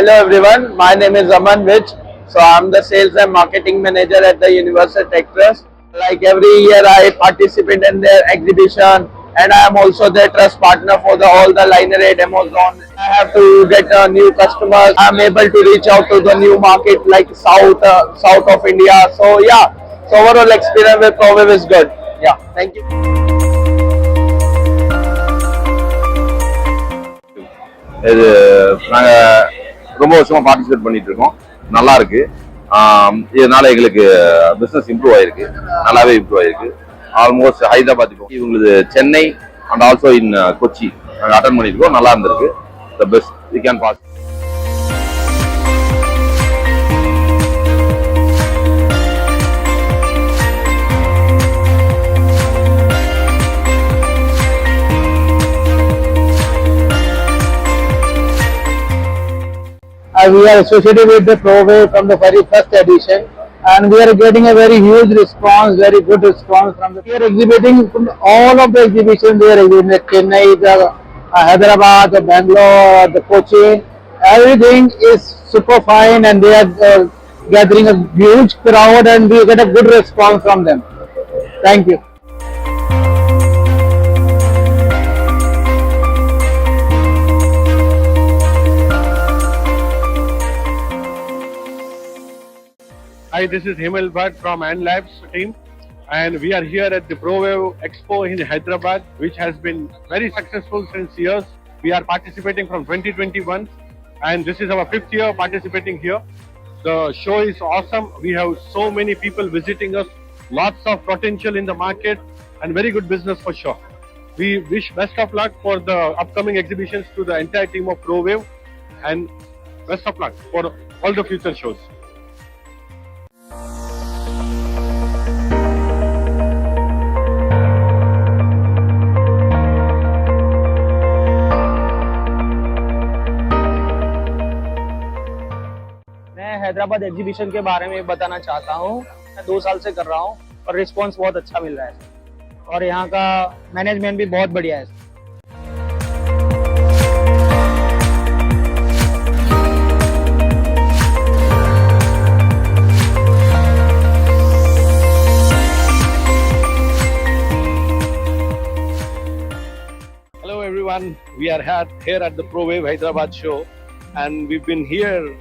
Hello everyone, my name is Aman Vich. So I'm the sales and marketing manager at the Universal Tech Trust. Like every year I participate in their exhibition and I am also their trust partner for all the Linerate demos on. I have to get new customers. I'm able to reach out to the new market like south of India. So yeah, so overall experience with PROWAVE is good. Yeah, thank you. இது நாங்கள் ரொம்ப வருஷமாக participate பண்ணிட்டு இருக்கோம். நல்லா இருக்கு. இதனால எங்களுக்கு பிஸ்னஸ் இம்ப்ரூவ் ஆயிருக்கு, நல்லாவே இம்ப்ரூவ் ஆயிருக்கு. ஆல்மோஸ்ட் ஹைதராபாத் இப்போ இவங்களுக்கு Chennai and also in Kochi நாங்கள் அட்டன் பண்ணியிருக்கோம். நல்லா இருந்திருக்கு. The best we can pass. We are associated with the PROWAVE from the very first edition, and we are getting a very huge response, very good response from the. We are exhibiting from all of the exhibitions. We are exhibiting at Chennai, the Hyderabad, the Bangalore, the Cochin. Everything is super fine, and they are gathering a huge crowd, and we get a good response from them. Thank you. Hi, this is Himal Bhatt from Labs team, and we are here at the PROWAVE Expo in Hyderabad, which has been very successful since years. We are participating from 2021, and this is our 5th year participating here. The show is awesome. We have so many people visiting us, lots of potential in the market, and very good business for sure. We wish best of luck for the upcoming exhibitions to the entire team of PROWAVE, and best of luck for all the future shows. Hyderabad exhibition के बारे में बताना चाहता हूँ। मैं 2 साल से कर रहा हूँ और रिस्पांस बहुत अच्छा मिल रहा है और यहाँ का मैनेजमेंट भी बहुत बढ़िया है। Hello everyone, we are here at the PROWAVE Hyderabad show. And we've been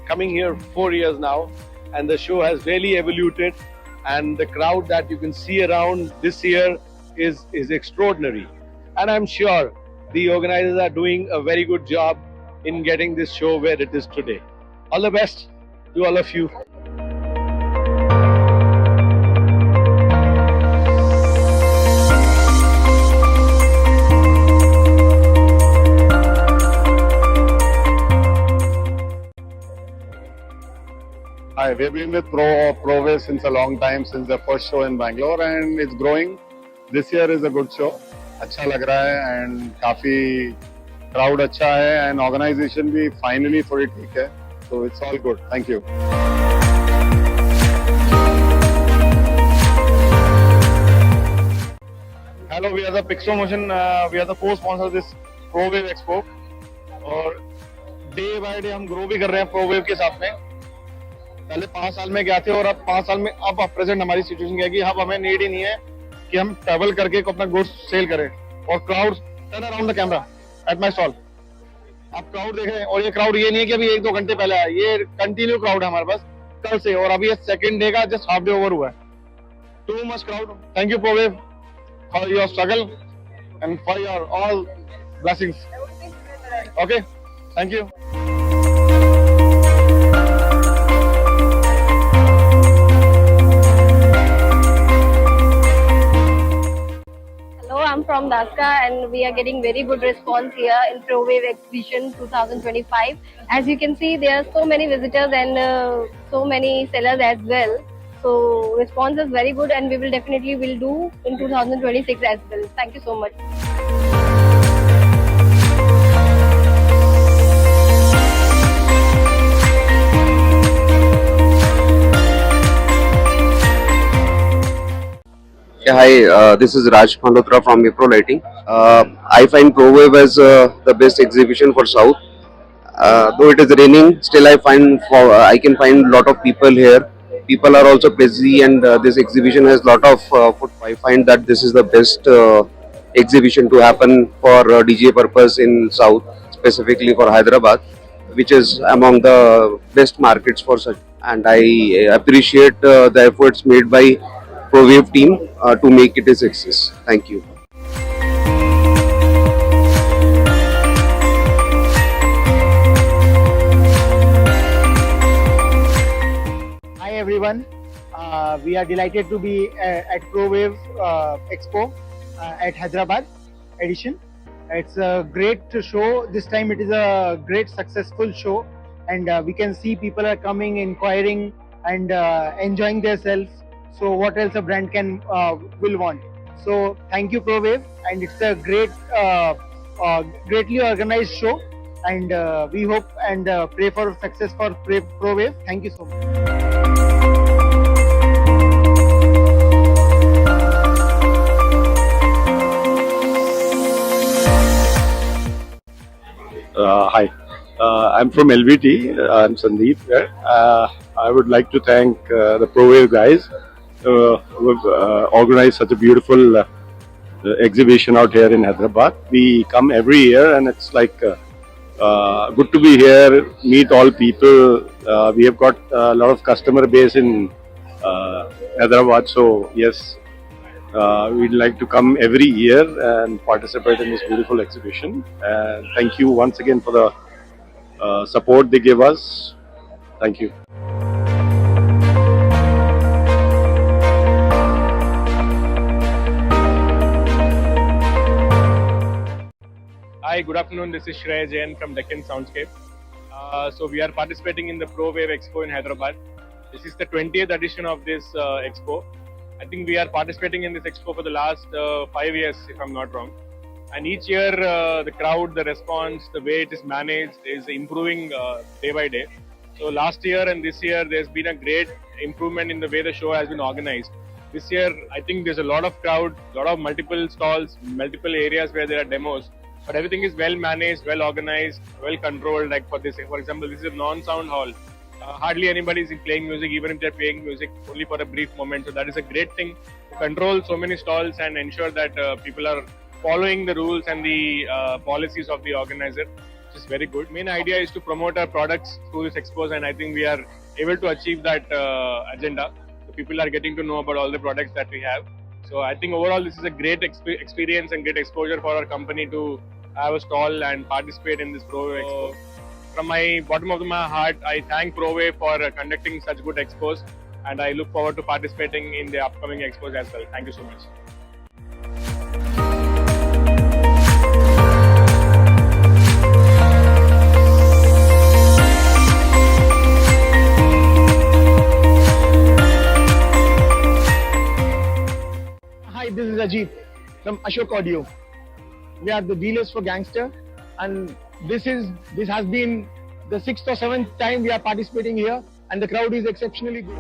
coming here 4 years now, and the show has really evoluted, and the crowd that you can see around this year is extraordinary. And I'm sure the organizers are doing a very good job in getting this show where it is today. All the best to all of you. Hi, we've been with PROWAVE since a long time, since the first show in Bangalore, and it's growing. This year is a good show. अच्छा लग रहा है and काफी crowd अच्छा है and organization भी finally थोड़ी ठीक है. So it's all good. Thank you. Hello, we are the Pixel Motion. We are the co-sponsor of this PROWAVE Expo. और day by day हम grow भी कर रहे हैं PROWAVE के साथ में. पहले 5 साल में गए थे और अब 5 साल में अब प्रेजेंट हमारी सिचुएशन क्या है कि अब हमें नीड ही नहीं है कि हम ट्रैवल करके अपना गुड्स सेल करें. और crowd turn around the camera at my stall. आप क्राउड देख रहे हैं और ये क्राउड ये नहीं है कि अभी 1-2 घंटे पहले आया, ये कंटिन्यू क्राउड है हमारे पास कल से, और अभी ये सेकंड डे का जस्ट हाफ डे ओवर हुआ है. Too much crowd. Thank you PROWAVE for your struggle and for your all blessings. Okay, thank you. I'm from Dhaka, and we are getting very good response here in PROWAVE Exhibition 2025. As you can see, there are so many visitors and so many sellers as well. So response is very good, and we will definitely do in 2026 as well. Thank you so much. Yeah, hi, this is Raj Malhotra from Wipro Lighting. I find PROWAVE as the best exhibition for South. Though it is raining, still I can find lot of people here. People are also busy, and this exhibition has lot of foot. I find that this is the best exhibition to happen for DJ purpose in South, specifically for Hyderabad, which is among the best markets for such. And I appreciate the efforts made by PROWAVE team to make it a success. Thank you. Hi everyone, we are delighted to be at PROWAVE Expo at Hyderabad edition. It's a great show. This time it is a great successful show, and we can see people are coming, inquiring, and enjoying themselves. So what else a brand can will want? So thank you PROWAVE, and it's a greatly organized show, and we hope and pray for success for PROWAVE. Thank you so much. Hi, I'm from LVT. I'm Sandeep here. I would like to thank the PROWAVE guys who have organized such a beautiful exhibition out here in Hyderabad. We come every year, and it's like good to be here, meet all people. We have got a lot of customer base in Hyderabad, so yes, we'd like to come every year and participate in this beautiful exhibition. And thank you once again for the support they give us. Thank you. Hi, good afternoon. This is Shreya Jain from Deccan Soundscape. So we are participating in the PROWAVE Expo in Hyderabad. This is the 20th edition of this expo. I think we are participating in this expo for the last 5 years, if I'm not wrong. And each year, the crowd, the response, the way it is managed is improving day by day. So last year and this year, there's been a great improvement in the way the show has been organized. This year, I think there's a lot of crowd, a lot of multiple stalls, multiple areas where there are demos. But everything is well managed, well organized, well controlled. Like for example, this is a non-sound hall. Hardly anybody is playing music, even if they're playing music only for a brief moment. So that is a great thing to control so many stalls and ensure that people are following the rules and the policies of the organizer, which is very good. Main idea is to promote our products through this expos, and I think we are able to achieve that agenda. So people are getting to know about all the products that we have. So I think overall this is a great experience and great exposure for our company to have a stall and participate in this PROWAVE Expo. From my bottom of my heart, I thank PROWAVE for conducting such good expos, and I look forward to participating in the upcoming expos as well. Thank you so much. Hi, this is Ajit from Ashok Audio. We are the dealers for Gangster, and this has been the 6th or 7th time we are participating here, and the crowd is exceptionally good.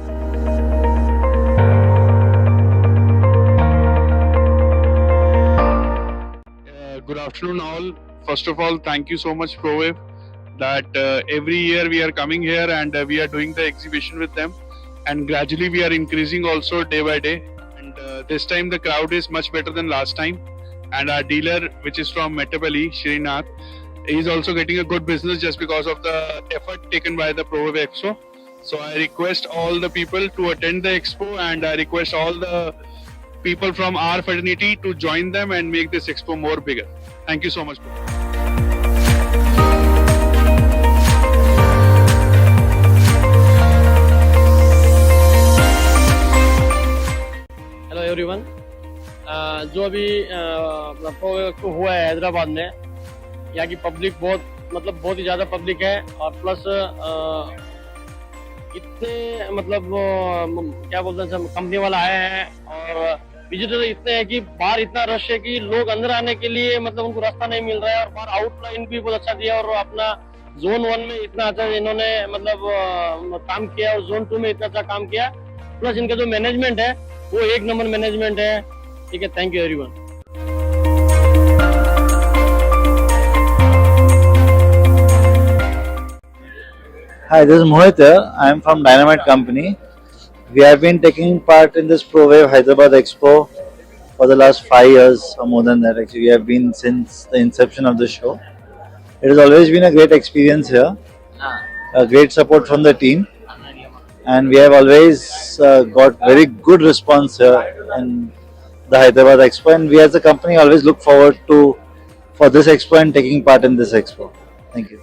Good afternoon all. First of all, thank you so much PROWAVE that every year we are coming here and we are doing the exhibition with them, and gradually we are increasing also day by day, and this time the crowd is much better than last time, and our dealer, which is from Metabali, Srinath, is also getting a good business just because of the effort taken by the PROWAVE Expo. So I request all the people to attend the expo, and I request all the people from our fraternity to join them and make this expo more bigger. Thank you so much. Hello everyone, जो अभी PROWAVE Expo हुआ है हैदराबाद में, यहाँ की public बहुत ही ज़्यादा public है, और प्लस इतने क्या बोलते हैं कंपनी वाला आए हैं, और विजिटर इतने हैं कि बाहर इतना रश है कि लोग अंदर आने के लिए उनको रास्ता नहीं मिल रहा है, और बाहर आउटलाइन भी बहुत अच्छा दिया, और अपना जोन 1 में इतना अच्छा इन्होंने काम किया, और जोन 2 में इतना अच्छा काम किया, प्लस इनका जो मैनेजमेंट है वो एक नंबर मैनेजमेंट है. ठीक है, thank you everyone. Hi, this is Mohit here. I am from Dynamite Company. We have been taking part in this ProWave Hyderabad Expo for the last 5 years or more than that. Actually, we have been since the inception of the show. It has always been a great experience here, a great support from the team, and we have always got very good response here in the Hyderabad Expo. And we as a company always look forward to for this expo and taking part in this expo. Thank you.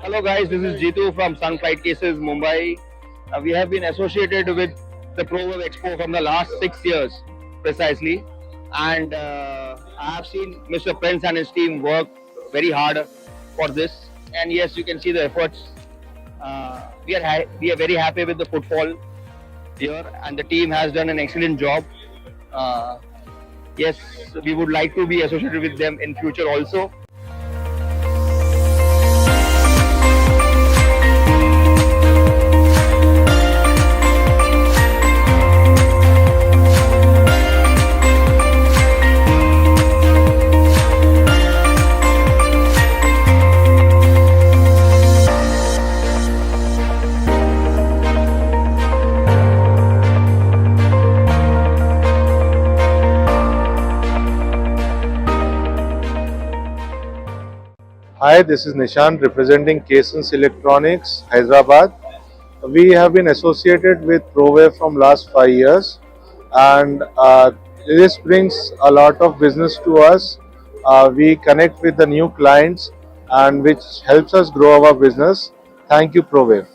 Hello guys, this is Jitu from Sun Flight Cases, Mumbai. We have been associated with the PROWAVE Expo from the last 6 years precisely, and I have seen Mr. Prince and his team work very hard for this. And yes, you can see the efforts. We are very happy with the footfall here, and the team has done an excellent job. Yes, we would like to be associated with them in future also. Hi, this is Nishan representing Casons Electronics, Hyderabad. We have been associated with ProWave from last 5 years, and this brings a lot of business to us. We connect with the new clients, and which helps us grow our business. Thank you, ProWave.